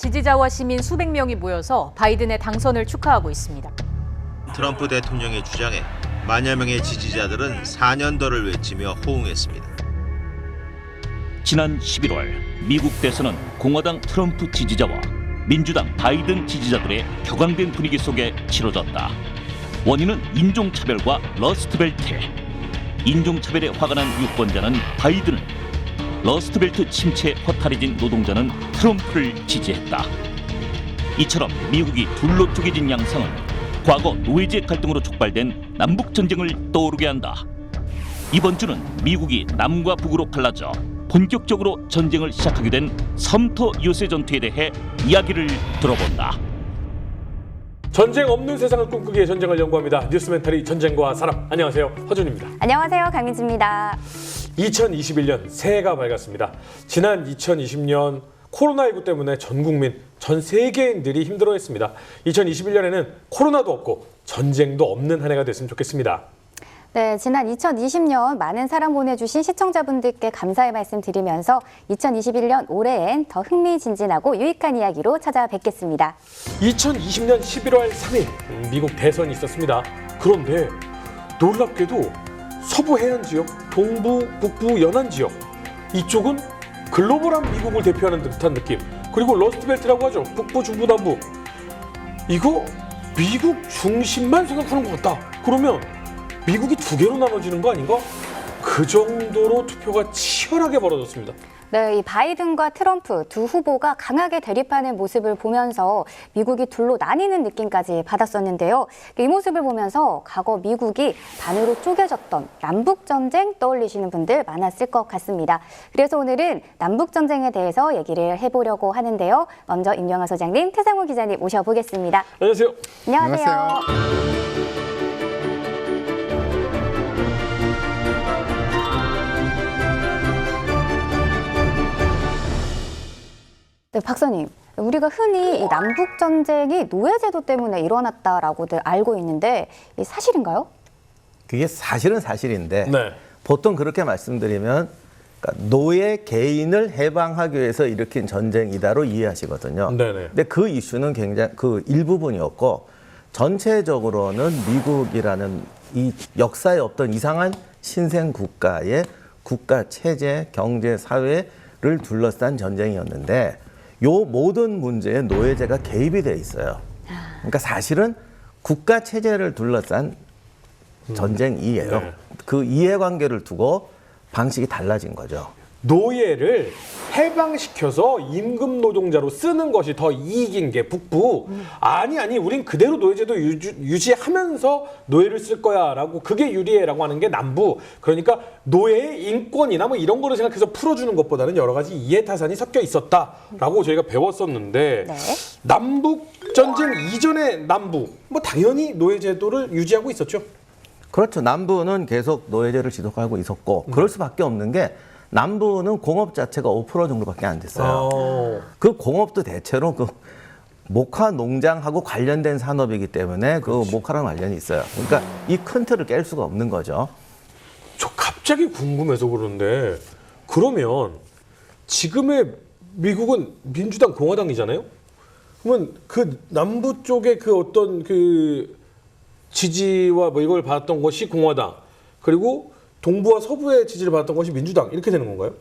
지지자와 시민 수백 명이 모여서 바이든의 당선을 축하하고 있습니다. 트럼프 대통령의 주장에 만여 명의 지지자들은 4년더를 외치며 호응했습니다. 지난 11월 미국 대선은 공화당 트럼프 지지자와 민주당 바이든 지지자들의 격앙된 분위기 속에 치러졌다. 원인은 인종차별과 러스트벨트에 인종차별에 화가 난 유권자는 바이든을, 러스트벨트 침체에 허탈해진 노동자는 트럼프를 지지했다. 이처럼 미국이 둘로 쪼개진 양상은 과거 노예제 갈등으로 촉발된 남북전쟁을 떠오르게 한다. 이번 주는 미국이 남과 북으로 갈라져 본격적으로 전쟁을 시작하게 된 섬터 요새 전투에 대해 이야기를 들어본다. 전쟁 없는 세상을 꿈꾸기에 전쟁을 연구합니다. 뉴스멘터리 전쟁과 사람. 안녕하세요. 허준입니다. 안녕하세요. 강민지입니다. 2021년 새해가 밝았습니다. 지난 2020년 코로나19 때문에 전 국민, 전 세계인들이 힘들어했습니다. 2021년에는 코로나도 없고 전쟁도 없는 한 해가 됐으면 좋겠습니다. 네, 지난 2020년 많은 사랑 보내주신 시청자분들께 감사의 말씀 드리면서 2021년 올해엔 더 흥미진진하고 유익한 이야기로 찾아뵙겠습니다. 2020년 11월 3일 미국 대선이 있었습니다. 그런데 놀랍게도 서부 해안 지역, 동부, 북부 연안 지역 이쪽은 글로벌한 미국을 대표하는 듯한 느낌. 그리고 러스트벨트라고 하죠. 북부, 중부, 남부. 이거 미국 중심만 생각하는 것 같다. 그러면 미국이 두 개로 나눠지는 거 아닌가? 그 정도로 투표가 치열하게 벌어졌습니다. 네, 이 바이든과 트럼프 두 후보가 강하게 대립하는 모습을 보면서 미국이 둘로 나뉘는 느낌까지 받았었는데요. 이 모습을 보면서 과거 미국이 반으로 쪼개졌던 남북전쟁 떠올리시는 분들 많았을 것 같습니다. 그래서 오늘은 남북전쟁에 대해서 얘기를 해보려고 하는데요. 먼저 임영하 소장님, 태상호 기자님 모셔보겠습니다. 안녕하세요. 안녕하세요. 네, 박사님, 우리가 흔히 이 남북전쟁이 노예제도 때문에 일어났다라고들 알고 있는데 이 사실인가요? 그게 사실은 사실인데 네. 보통 그렇게 말씀드리면 그러니까 노예 개인을 해방하기 위해서 일으킨 전쟁이다로 이해하시거든요. 네네. 근데 그 이슈는 굉장히 그 일부분이었고 전체적으로는 미국이라는 이 역사에 없던 이상한 신생 국가의 국가 체제, 경제, 사회를 둘러싼 전쟁이었는데 요 모든 문제에 노예제가 개입이 돼 있어요. 그러니까 사실은 국가 체제를 둘러싼 전쟁이에요. 네. 그 이해관계를 두고 방식이 달라진 거죠. 노예를 해방시켜서 임금 노동자로 쓰는 것이 더 이익인 게 북부. 아니 우린 그대로 노예제도 유지하면서 노예를 쓸 거야 라고, 그게 유리해라고 하는 게 남부. 그러니까 노예의 인권이나 뭐 이런 거를 생각해서 풀어주는 것보다는 여러 가지 이해타산이 섞여 있었다라고 저희가 배웠었는데 네. 남북 전쟁 이전의 남부 뭐 당연히 노예제도를 유지하고 있었죠. 그렇죠. 남부는 계속 노예제를 지속하고 있었고 그럴 수밖에 없는 게 남부는 공업 자체가 5% 정도밖에 안 됐어요. 그 공업도 대체로 그 목화 농장하고 관련된 산업이기 때문에 그 목화랑 관련이 있어요. 그러니까 이 큰 틀을 깰 수가 없는 거죠. 저 갑자기 궁금해서 그러는데, 그러면 지금의 미국은 민주당 공화당이잖아요? 그러면 그 남부 쪽에 그 어떤 그 지지와 뭐 이걸 받았던 것이 공화당, 그리고 동부와 서부의 지지를 받았던 것이 민주당, 이렇게 되는 건가요?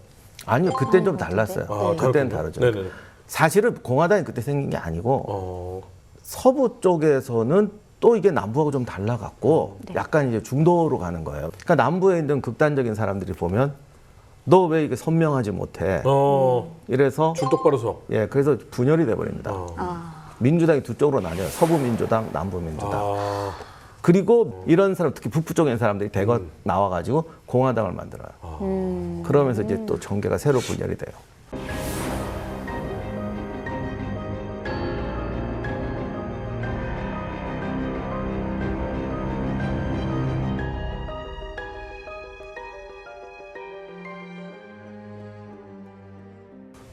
아니요. 그때는 좀 달랐어요. 그때는 다르군요. 다르죠. 네네. 사실은 공화당이 그때 생긴 게 아니고 서부 쪽에서는 또 이게 남부하고 좀 달라갖고 약간 이제 중도로 가는 거예요. 그러니까 남부에 있는 극단적인 사람들이 보면 너 왜 이게 선명하지 못해? 이래서 줄 똑바로 서. 예, 그래서 분열이 돼버립니다. 민주당이 두 쪽으로 나뉘어요. 서부 민주당, 남부 민주당. 그리고 이런 사람, 특히 북부 쪽에 있는 사람들이 대거 나와가지고 공화당을 만들어요. 그러면서 이제 또 정계가 새로 분열이 돼요.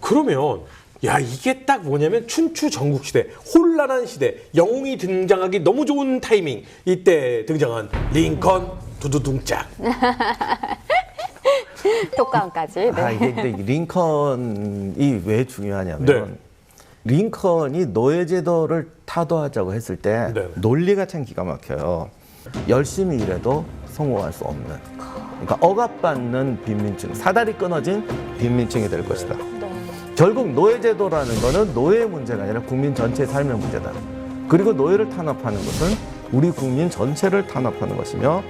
그러면 야, 이게 딱 뭐냐면 춘추 전국시대, 혼란한 시대, 영웅이 등장하기 너무 좋은 타이밍, 이때 등장한 링컨 두두둥짝. 효과음까지. 네. 이게 근데 링컨이 왜 중요하냐면 네. 링컨이 노예제도를 타도하자고 했을 때 네. 논리가 참 기가 막혀요. 열심히 일해도 성공할 수 없는, 그러니까 억압받는 빈민층, 사다리 끊어진 빈민층이 될 것이다. 결국 노예제도라는 거는 노예의 문제가 아니라 국민 전체의 삶의 문제다. 그리고 노예를 탄압하는 것은 우리 국민 전체를 탄압하는 것이며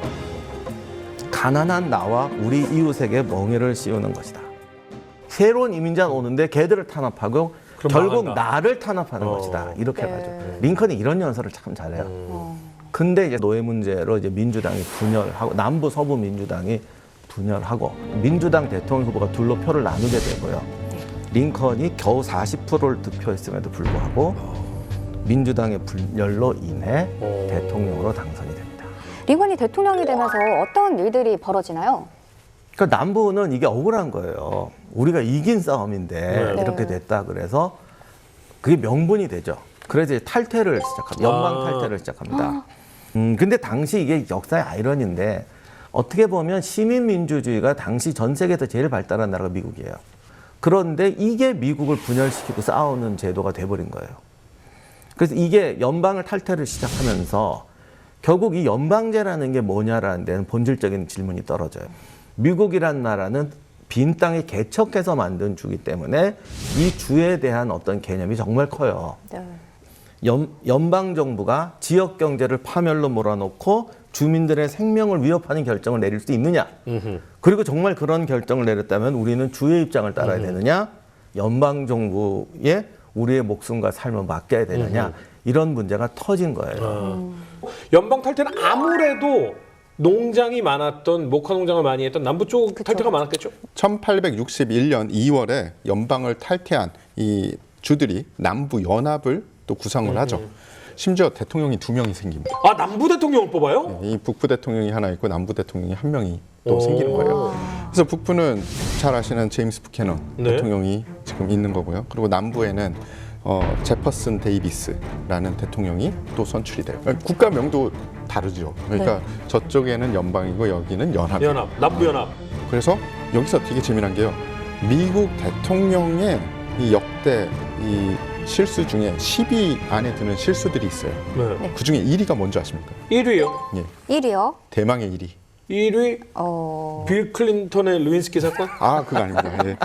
가난한 나와 우리 이웃에게 멍해를 씌우는 것이다. 새로운 이민자가 오는데 걔들을 탄압하고 그럼 결국 망한다. 나를 탄압하는 것이다. 이렇게 네. 가죠. 링컨이 이런 연설을 참 잘해요. 근데 이제 노예 문제로 이제 민주당이 분열하고 남부 서부 민주당이 분열하고 민주당 대통령 후보가 둘로 표를 나누게 되고요. 링컨이 겨우 40%를 득표했음에도 불구하고 민주당의 분열로 인해 대통령으로 당선이 됩니다. 링컨이 대통령이 되면서 어떤 일들이 벌어지나요? 그러니까 남부는 이게 억울한 거예요. 우리가 이긴 싸움인데 네. 이렇게 됐다 그래서 그게 명분이 되죠. 그래서 이제 탈퇴를 시작합니다. 연방 탈퇴를 시작합니다. 근데 당시 이게 역사의 아이러니인데 어떻게 보면 시민민주주의가 당시 전 세계에서 제일 발달한 나라가 미국이에요. 그런데 이게 미국을 분열시키고 싸우는 제도가 돼버린 거예요. 그래서 이게 연방을 탈퇴를 시작하면서 결국 이 연방제라는 게 뭐냐라는 데는 본질적인 질문이 떨어져요. 미국이란 나라는 빈 땅에 개척해서 만든 주기 때문에 이 주에 대한 어떤 개념이 정말 커요. 네. 연방 정부가 지역 경제를 파멸로 몰아넣고 주민들의 생명을 위협하는 결정을 내릴 수 있느냐? 그리고 정말 그런 결정을 내렸다면 우리는 주의 입장을 따라야 되느냐? 연방 정부에 우리의 목숨과 삶을 맡겨야 되느냐? 이런 문제가 터진 거예요. 연방 탈퇴는 아무래도 농장이 많았던 목화 농장을 많이 했던 남부 쪽 탈퇴가 많았겠죠. 1861년 2월에 연방을 탈퇴한 이 주들이 남부 연합을 또 구성을 하죠. 심지어 대통령이 2명이 생깁니다. 아, 남부 대통령을 뽑아요? 이 북부 대통령이 하나 있고 남부 대통령이 1명이 또 생기는 거예요. 그래서 북부는 잘 아시는 제임스 부캐넌 네. 대통령이 지금 있는 거고요. 그리고 남부에는 제퍼슨 데이비스라는 대통령이 또 선출이 돼요. 국가명도 다르죠. 그러니까 저쪽에는 연방이고 여기는 연합이에요. 연합, 남부 연합. 그래서 여기서 되게 재미난 게요. 미국 대통령의 이 역대 이 실수 중에 10위 안에 드는 실수들이 있어요. 네. 그 중에 1위가 뭔지 아십니까? 1위요. 예, 1위요? 대망의 1위. 어... 빌 클린턴의 루인스키 사건? 아, 그거 아닙니다. 예.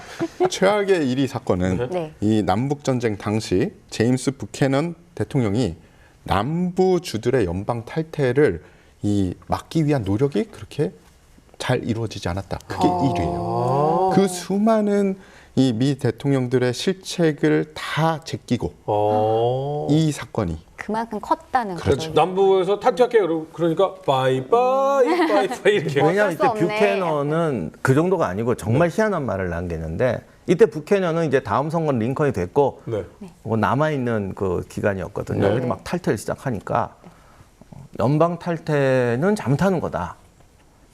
최악의 1위 사건은 네. 이 남북전쟁 당시 제임스 부캐넌 대통령이 남부주들의 연방 탈퇴를 이 막기 위한 노력이 그렇게 잘 이루어지지 않았다. 그게 1위예요. 그 수많은 이 미 대통령들의 실책을 다 제끼고 이 사건이 그만큼 컸다는 그렇죠. 거죠. 남부에서 탈퇴할게요. 그러니까 바이바이 이렇게. 왜냐하면 수 이때 없네. 뷰캐넌은 그 정도가 아니고 정말 희한한 말을 남기는데 이때 뷰캐넌은 이제 다음 선거는 링컨이 됐고 네. 남아있는 그 기간이었거든요. 네. 그래서 막 탈퇴를 시작하니까 연방 탈퇴는 잘못하는 거다.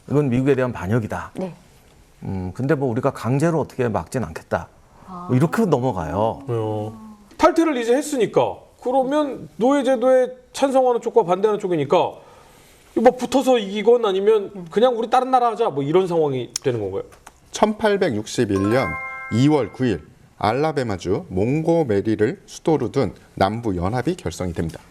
이건 미국에 대한 반역이다. 네. 근데 뭐 우리가 강제로 어떻게 막진 않겠다. 뭐 이렇게 넘어가요. 탈퇴를 이제 했으니까 그러면 노예제도에 찬성하는 쪽과 반대하는 쪽이니까 뭐 붙어서 이기건 아니면 그냥 우리 다른 나라 하자 뭐 이런 상황이 되는 건가요? 1861년 2월 9일 알라베마주 몽고메리를 수도로 둔 남부 연합이 결성이 됩니다.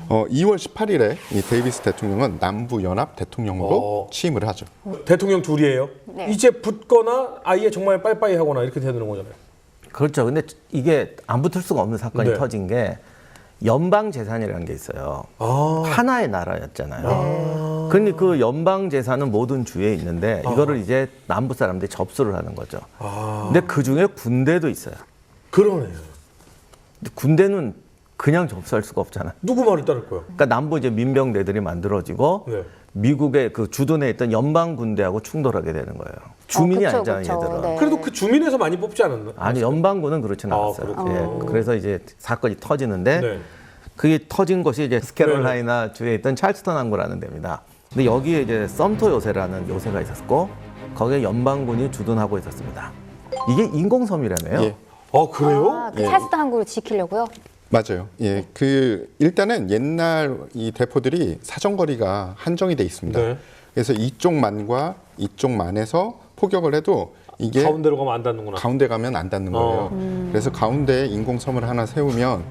2월 18일에 이 데이비스 대통령은 남부 연합 대통령으로 취임을 하죠. 대통령 둘이에요. 네. 이제 붙거나 아예 정말 빠이빠이 하거나 이렇게 되는 거잖아요. 그렇죠. 근데 이게 안 붙을 수가 없는 사건이 네. 터진 게 연방 재산이라는 게 있어요. 하나의 나라였잖아요. 그런데 그 연방 재산은 모든 주에 있는데 이거를 이제 남부 사람들이 접수를 하는 거죠. 근데 그 중에 군대도 있어요. 그러네요. 근데 군대는 그냥 접수할 수가 없잖아요. 누구 말을 따를 거예요? 그러니까 남부 이제 민병대들이 만들어지고 네. 미국의 그 주둔해 있던 연방 군대하고 충돌하게 되는 거예요. 주민이 그쵸, 아니잖아요, 그쵸. 얘들은. 네. 그래도 그 주민에서 많이 뽑지 않았나? 아니 연방군은 그렇지는 아, 않았어요. 그렇군요. 예, 그래서 이제 사건이 터지는데 네. 그게 터진 것이 이제 스캐롤라이나 주에 있던 찰스턴 항구라는 데입니다. 근데 여기에 이제 썸토 요새라는 요새가 있었고 거기에 연방군이 주둔하고 있었습니다. 이게 인공섬이라며요. 예, 아, 그래요? 아, 그 찰스턴 항구를 지키려고요? 맞아요. 예, 그 일단은 옛날 이 대포들이 사정거리가 한정이 돼 있습니다. 네. 그래서 이쪽 만과 이쪽 만에서 포격을 해도 이게 가운데로 가면 안 닿는구나. 가운데 가면 안 닿는 거예요. 그래서 가운데에 인공섬을 하나 세우면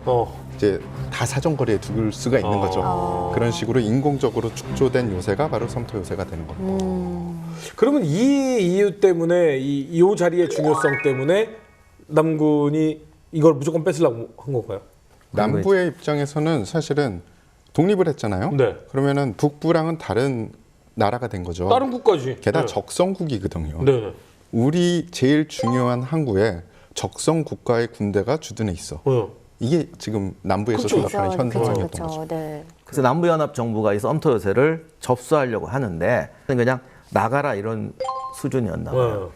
이제 다 사정거리에 둘 수가 있는 거죠. 그런 식으로 인공적으로 축조된 요새가 바로 섬터 요새가 되는 겁니다. 그러면 이 이유 때문에 이 자리의 중요성 때문에 남군이 이걸 무조건 뺏으려고 한 건가요? 남부의 입장에서는 사실은 독립을 했잖아요. 네. 그러면은 북부랑은 다른 나라가 된 거죠. 다른 국가지. 게다가 네. 적성국이거든요. 네. 우리 제일 중요한 항구에 적성 국가의 군대가 주둔해 있어. 이게 지금 남부에서 그쵸. 생각하는 현 상황이었던 거죠. 네. 그래서 남부연합 정부가 이 썸터 요새를 접수하려고 하는데 그냥 나가라 이런 수준이었나 봐요.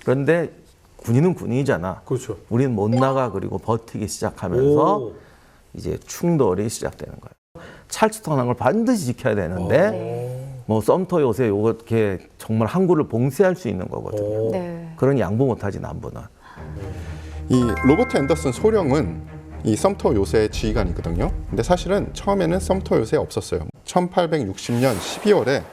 그런데 군인은 군인이잖아. 그렇죠. 우리는 못 나가 그리고 버티기 시작하면서 오. 이제 충돌이 시작되는 거예요. 찰스턴 항을 반드시 지켜야 되는데 뭐 썸터 요새 요렇게 정말 항구를 봉쇄할 수 있는 거거든요. 네. 그러니 양보 못하지 남부는. 이 로버트 앤더슨 소령은 이 썸터 요새의 지휘관이거든요. 근데 사실은 처음에는 썸터 요새에 없었어요. 1860년 12월에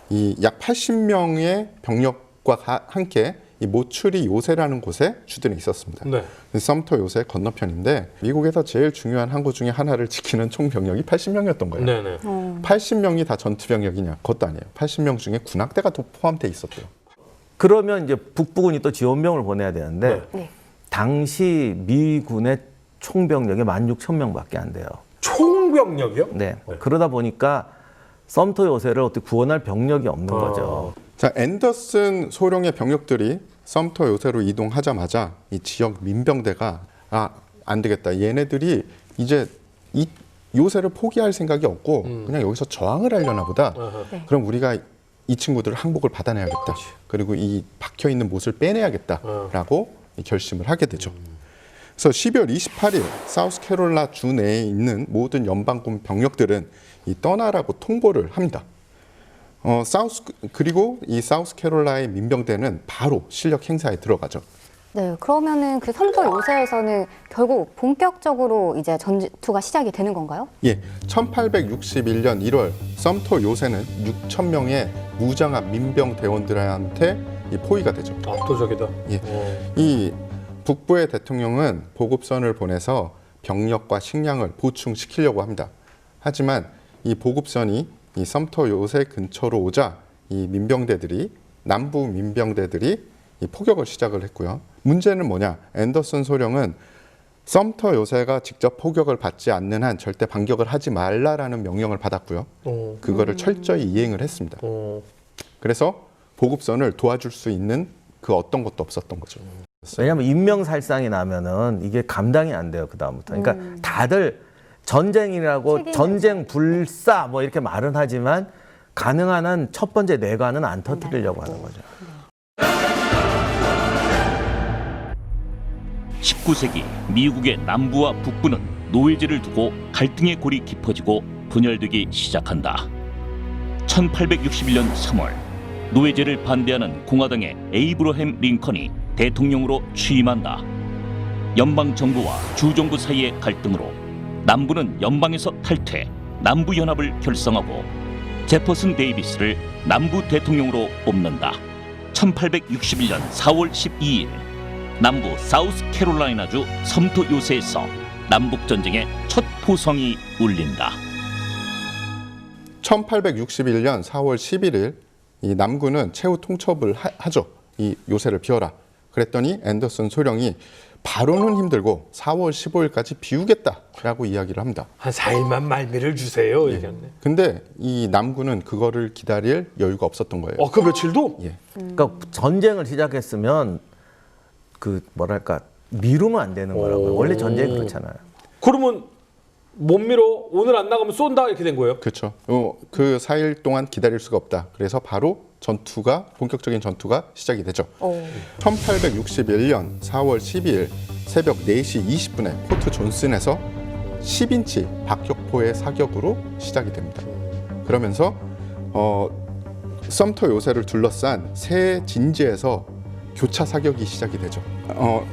이 약 80명의 병력과 함께 이 모추리 요새라는 곳에 주둔해 있었습니다. 네. 썸터 요새 건너편인데 미국에서 제일 중요한 항구 중에 하나를 지키는 총 병력이 80명이었던 거예요. 네네. 80명이 다 전투 병력이냐? 그것도 아니에요. 80명 중에 군악대가 또 포함돼 있었대요. 그러면 이제 북부군이 또 지원병을 보내야 되는데 네. 당시 미군의 총병력이 16,000명밖에 안 돼요. 총병력이요? 네. 그러다 보니까 썸터 요새를 어떻게 구원할 병력이 없는 거죠. 자, 앤더슨 소령의 병력들이 썸터 요새로 이동하자마자 이 지역 민병대가 안 되겠다. 얘네들이 이제 이 요새를 포기할 생각이 없고 그냥 여기서 저항을 하려나 보다. 네. 그럼 우리가 이 친구들을 항복을 받아내야겠다. 그리고 이 박혀 있는 못을 빼내야겠다라고 이 결심을 하게 되죠. 그래서 12월 28일 사우스캐롤라 주 내에 있는 모든 연방군 병력들은 이 떠나라고 통보를 합니다. 그리고 이 사우스캐롤라의 민병대는 바로 실력 행사에 들어가죠. 네, 그러면은 그 섬터 요새에서는 결국 본격적으로 이제 전투가 시작이 되는 건가요? 예, 1861년 1월 썸터 요새는 6,000명의 무장한 민병 대원들한테 이 포위가 되죠. 압도적이다. 예. 이 북부의 대통령은 보급선을 보내서 병력과 식량을 보충시키려고 합니다. 하지만 이 보급선이 이 썸터 요새 근처로 오자 이 민병대들이 남부 민병대들이 이 포격을 시작을 했고요. 문제는 뭐냐? 앤더슨 소령은 썸터 요새가 직접 포격을 받지 않는 한 절대 반격을 하지 말라라는 명령을 받았고요. 그거를 철저히 이행을 했습니다. 그래서 보급선을 도와줄 수 있는 그 어떤 것도 없었던 거죠. 왜냐하면 인명살상이 나면은 이게 감당이 안 돼요. 그 다음부터. 그러니까 다들 전쟁이라고 전쟁 불사 뭐 이렇게 말은 하지만 가능한 한 첫 번째 뇌관은 안 터뜨리려고 하는 거죠. 19세기 미국의 남부와 북부는 노예제를 두고 갈등의 골이 깊어지고 분열되기 시작한다. 1861년 3월 노예제를 반대하는 공화당의 에이브러햄 링컨이 대통령으로 취임한다. 연방 정부와 주 정부 사이의 갈등으로 남부는 연방에서 탈퇴, 남부연합을 결성하고 제퍼슨 데이비스를 남부 대통령으로 뽑는다. 1861년 4월 12일 남부 사우스캐롤라이나주 섬터 요새에서 남북전쟁의 첫 포성이 울린다. 1861년 4월 11일 이 남군은 최후 통첩을 하죠. 이 요새를 비워라. 그랬더니 앤더슨 소령이 바로는 힘들고 4월 15일까지 비우겠다라고 이야기를 합니다. 한 4일만 말미를 주세요. 예. 얘기했네. 근데 이 남군은 그거를 기다릴 여유가 없었던 거예요. 그 며칠도? 예. 그러니까 전쟁을 시작했으면 그 뭐랄까 미루면 안 되는 거라고요. 원래 전쟁이 그렇잖아요. 그러면 못 밀어 오늘 안 나가면 쏜다 이렇게 된 거예요? 그렇죠. 그 4일 동안 기다릴 수가 없다. 그래서 바로 본격적인 전투가 시작이 되죠. 1861년 4월 12일 새벽 4시 20분에 포트 존슨에서 10인치 박격포의 사격으로 시작이 됩니다. 그러면서 썸터 요새를 둘러싼 새 진지에서 교차 사격이 시작이 되죠.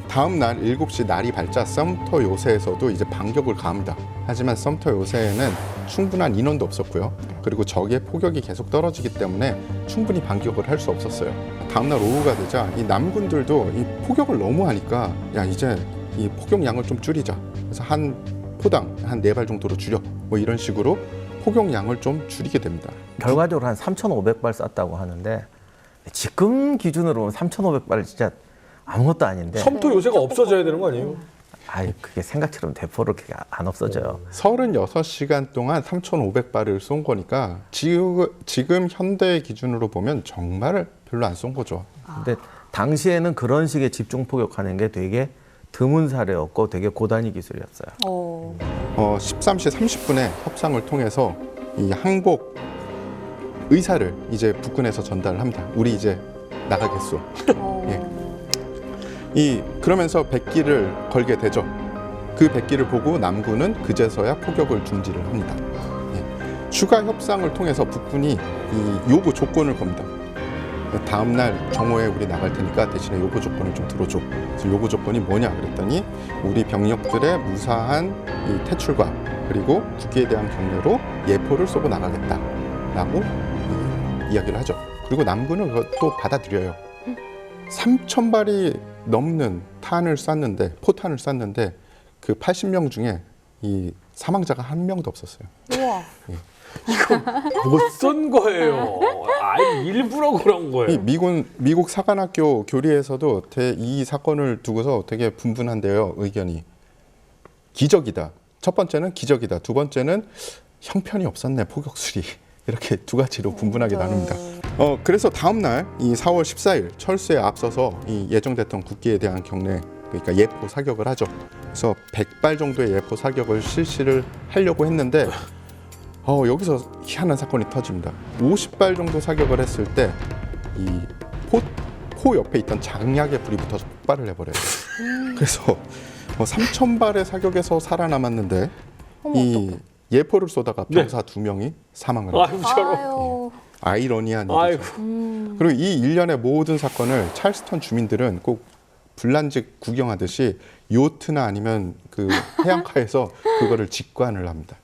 다음 날 7시 날이 밝자 썸터 요새에서도 이제 반격을 가합니다. 하지만 썸터 요새에는 충분한 인원도 없었고요. 그리고 적의 포격이 계속 떨어지기 때문에 충분히 반격을 할 수 없었어요. 다음 날 오후가 되자 이 남군들도 이 포격을 너무 하니까 야 이제 이 포격량을 좀 줄이자. 그래서 한 포당 한 4발 정도로 줄여. 뭐 이런 식으로 포격량을 좀 줄이게 됩니다. 결과적으로 한 3,500발 쐈다고 하는데 지금 기준으로 보면 3,500발 진짜 아무것도 아닌데 섬토 요새가 없어져야 되는 거 아니에요? 아이 그게 생각처럼 대포로 그렇게 안 없어져요. 36시간 동안 3,500발을 쏜 거니까 지금 현대 기준으로 보면 정말 별로 안 쏜 거죠. 근데 당시에는 그런 식의 집중 포격하는 게 되게 드문 사례였고 되게 고단위 기술이었어요. 13시 30분에 협상을 통해서 이 항복 의사를 이제 북군에서 전달을 합니다. 우리 이제 나가겠소. 예. 그러면서 백기를 걸게 되죠. 그 백기를 보고 남군은 그제서야 포격을 중지를 합니다. 예. 추가 협상을 통해서 북군이 이 요구 조건을 겁니다. 다음 날 정오에 우리 나갈 테니까 대신에 요구 조건을 좀 들어줘. 그래서 요구 조건이 뭐냐 그랬더니 우리 병력들의 무사한 이 퇴출과 그리고 국기에 대한 경례로 예포를 쏘고 나가겠다라고 이야기를 하죠. 그리고 남군은 그것도 받아들여요. 3,000발이 넘는 포탄을 쐈는데 그 80명 중에 이 사망자가 한 명도 없었어요. 우와. 못 쏜 거예요. 아니 일부러 그런 거예요. 이 미국 사관학교 교리에서도 이 사건을 두고서 되게 분분한데요. 의견이 기적이다. 첫 번째는 기적이다. 두 번째는 형편이 없었네. 포격술이. 이렇게 두 가지로 분분하게 나눕니다. 그래서 다음 날 이 4월 14일 철수에 앞서서 이 예정됐던 국기에 대한 경례 그러니까 예포 사격을 하죠. 그래서 100발 정도의 예포 사격을 실시를 하려고 했는데 여기서 희한한 사건이 터집니다. 50발 정도 사격을 했을 때 이 포 옆에 있던 장약에 불이 붙어서 폭발을 해버려요. 그래서 3,000발의 사격에서 살아남았는데 이 예포를 쏘다가 병사 2명이 사망을 합니다. 아유 저런. 아유. 아이러니한 아이고. 일이죠. 그리고 이 일련의 모든 사건을 찰스턴 주민들은 꼭 불난집 구경하듯이 요트나 아니면 그 해안가에서 그거를 직관을 합니다.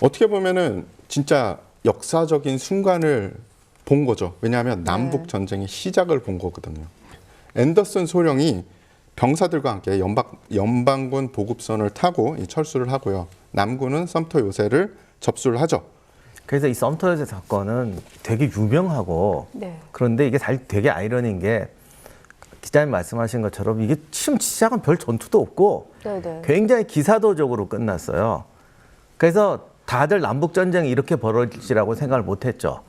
어떻게 보면은 진짜 역사적인 순간을 본 거죠. 왜냐하면 남북 전쟁의 시작을 본 거거든요. 앤더슨 소령이 병사들과 함께 연방군 보급선을 타고 이 철수를 하고요. 남군은 썸터 요새를 접수를 하죠. 그래서 이 썸터 요새 사건은 되게 유명하고 그런데 이게 되게 아이러니인 게 기자님 말씀하신 것처럼 이게 지금 시작은 별 전투도 없고 굉장히 기사도적으로 끝났어요. 그래서 다들 남북 전쟁이 이렇게 벌어질지라고 생각을 못했죠.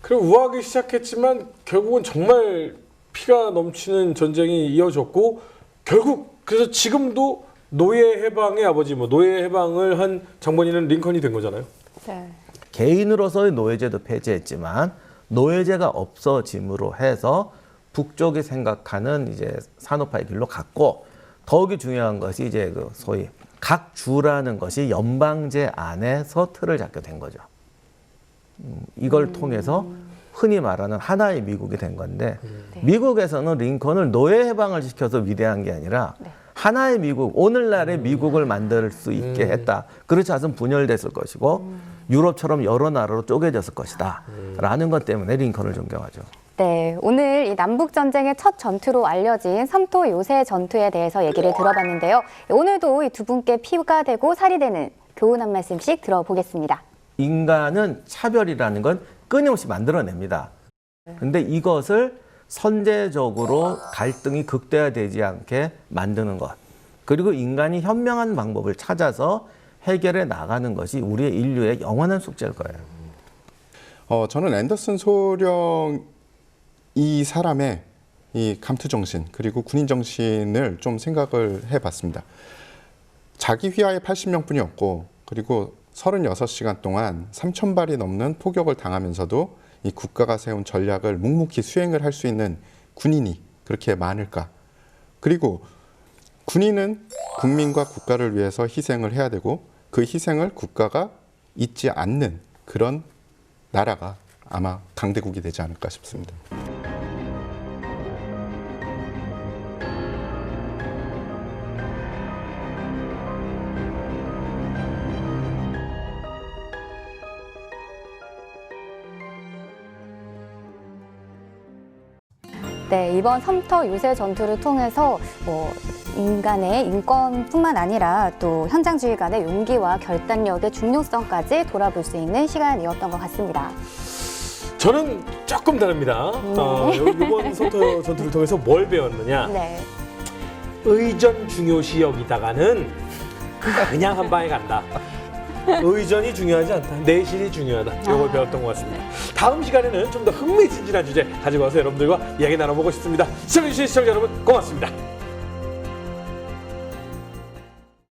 그리고 우아하게 시작했지만 결국은 정말 피가 넘치는 전쟁이 이어졌고 결국 그래서 지금도 노예 해방의 아버지 노예 해방을 한 장본인은 링컨이 된 거잖아요. 네. 개인으로서의 노예제도 폐지했지만 노예제가 없어짐으로 해서 북쪽이 생각하는 이제 산업화의 길로 갔고 더욱이 중요한 것이 이제 그 소위 각 주라는 것이 연방제 안에서 틀을 잡게 된 거죠. 이걸 통해서 흔히 말하는 하나의 미국이 된 건데 미국에서는 링컨을 노예 해방을 시켜서 위대한 게 아니라 하나의 미국, 오늘날의 미국을 만들 수 있게 했다. 그렇지 않으면 분열됐을 것이고 유럽처럼 여러 나라로 쪼개졌을 것이다. 라는 것 때문에 링컨을 존경하죠. 네, 오늘 이 남북전쟁의 첫 전투로 알려진 섬토 요새 전투에 대해서 얘기를 들어봤는데요. 오늘도 이 두 분께 피가 되고 살이 되는 교훈 한 말씀씩 들어보겠습니다. 인간은 차별이라는 건 끊임없이 만들어냅니다. 근데 이것을 선제적으로 갈등이 극대화되지 않게 만드는 것. 그리고 인간이 현명한 방법을 찾아서 해결해 나가는 것이 우리의 인류의 영원한 숙제일 거예요. 저는 앤더슨 소령 이 사람의 이 감투 정신 그리고 군인 정신을 좀 생각을 해봤습니다. 자기 휘하에 80명뿐이었고 그리고 36시간 동안 3,000발이 넘는 포격을 당하면서도 이 국가가 세운 전략을 묵묵히 수행을 할 수 있는 군인이 그렇게 많을까? 그리고 군인은 국민과 국가를 위해서 희생을 해야 되고 그 희생을 국가가 잊지 않는 그런 나라가 아마 강대국이 되지 않을까 싶습니다. 네, 이번 섬터 유세 전투를 통해서 인간의 인권뿐만 아니라 또 현장주의 간의 용기와 결단력의 중요성까지 돌아볼 수 있는 시간이었던 것 같습니다. 저는 조금 다릅니다. 이번 섬터 전투를 통해서 뭘 배웠느냐? 네. 의전 중요시 여기다가는 그냥 한 방에 간다. 의전이 중요하지 않다. 내실이 중요하다. 이걸 배웠던 것 같습니다. 다음 시간에는 좀 더 흥미진진한 주제 가지고 와서 여러분들과 이야기 나눠보고 싶습니다. 시청해주신 시청자 여러분 고맙습니다.